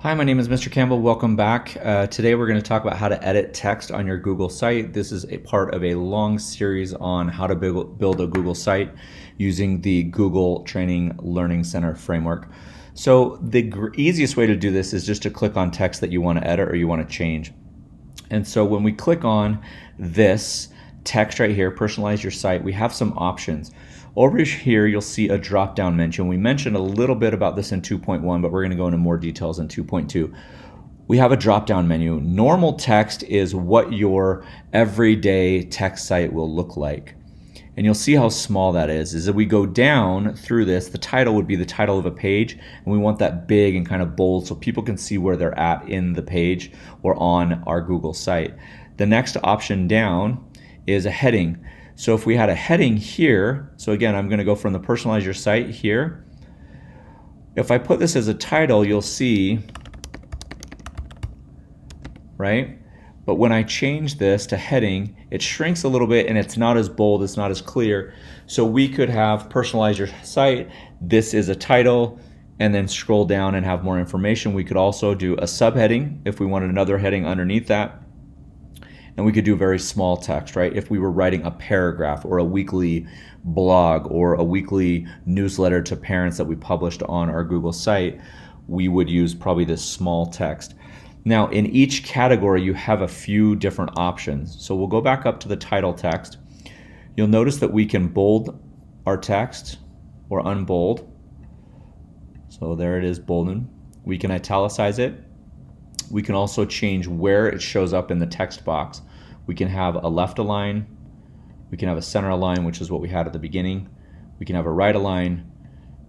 Hi, my name is Mr. Campbell. Welcome back. Today we're going to talk about how to edit text on your Google site. This is a part of a long series on how to build a Google site using the Google Training Learning Center framework. So the easiest way to do this is just to click on text that you want to edit or you want to change. And so when we click on this text right here, personalize your site, we have some options. Over here, you'll see a drop-down menu. We mentioned a little bit about this in 2.1, but we're going to go into more details in 2.2. We have a drop-down menu. Normal text is what your everyday text site will look like. And you'll see how small that is. As we go down through this, the title would be the title of a page, and we want that big and kind of bold so people can see where they're at in the page or on our Google site. The next option down is a heading. So if we had a heading here, so again, I'm going to go from the personalize your site here. If I put this as a title, you'll see, right? But when I change this to heading, it shrinks a little bit and it's not as bold, it's not as clear. So we could have personalize your site, this is a title, and then scroll down and have more information. We could also do a subheading if we wanted another heading underneath that. And we could do very small text, right? If we were writing a paragraph or a weekly blog or a weekly newsletter to parents that we published on our Google site, we would use probably this small text. Now, in each category, you have a few different options. So we'll go back up to the title text. You'll notice that we can bold our text or unbold. So there it is, bolden. We can italicize it. We can also change where it shows up in the text box. We can have a left align, we can have a center align, which is what we had at the beginning. We can have a right align,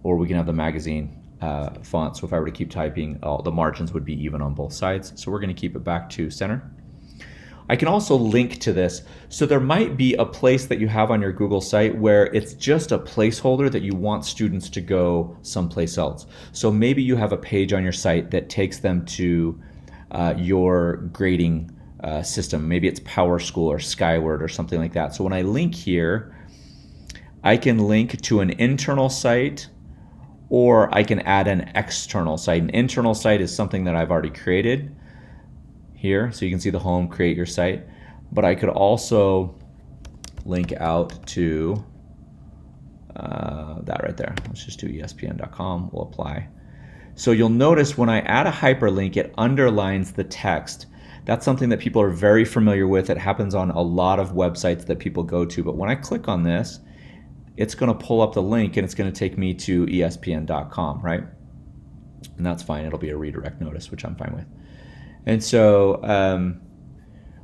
or we can have the magazine font. So if I were to keep typing, the margins would be even on both sides. So we're going to keep it back to center. I can also link to this. So there might be a place that you have on your Google site where it's just a placeholder that you want students to go someplace else. So maybe you have a page on your site that takes them to your grading system. Maybe it's PowerSchool or Skyward or something like that. So when I link here, I can link to an internal site or I can add an external site. An internal site is something that I've already created here. So you can see the home, create your site. But I could also link out to that right there. Let's just do espn.com. We'll apply. So you'll notice when I add a hyperlink, it underlines the text. That's something that people are very familiar with. It happens on a lot of websites that people go to. But when I click on this, it's going to pull up the link and it's going to take me to espn.com, right? And that's fine. It'll be a redirect notice, which I'm fine with. And so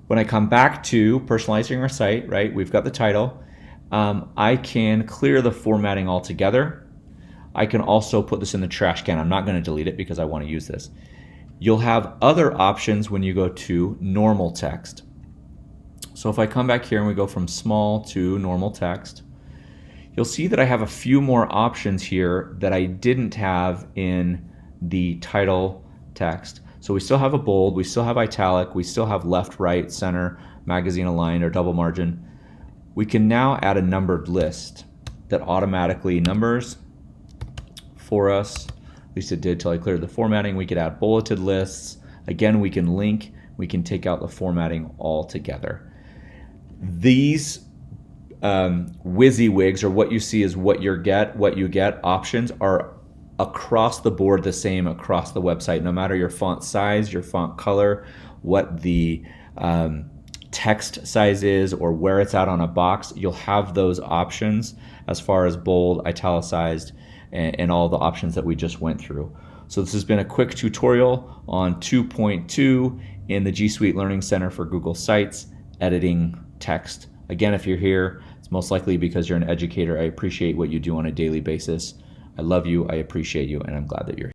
when I come back to personalizing our site, right, we've got the title. I can clear the formatting altogether. I can also put this in the trash can. I'm not going to delete it because I want to use this. You'll have other options when you go to normal text. So if I come back here and we go from small to normal text, you'll see that I have a few more options here that I didn't have in the title text. So we still have a bold, we still have italic, we still have left, right, center, magazine aligned, or double margin. We can now add a numbered list that automatically numbers for us. At least it did till I cleared the formatting. We could add bulleted lists. Again, we can link, we can take out the formatting altogether. These WYSIWYGs, or what you see is what you get options, are across the board the same across the website, no matter your font size, your font color, what the text size is, or where it's at on a box. You'll have those options as far as bold, italicized, and all the options that we just went through. So this has been a quick tutorial on 2.2 in the G Suite Learning Center for Google Sites, editing text. Again, if you're here, it's most likely because you're an educator. I appreciate what you do on a daily basis. I love you, I appreciate you, and I'm glad that you're here.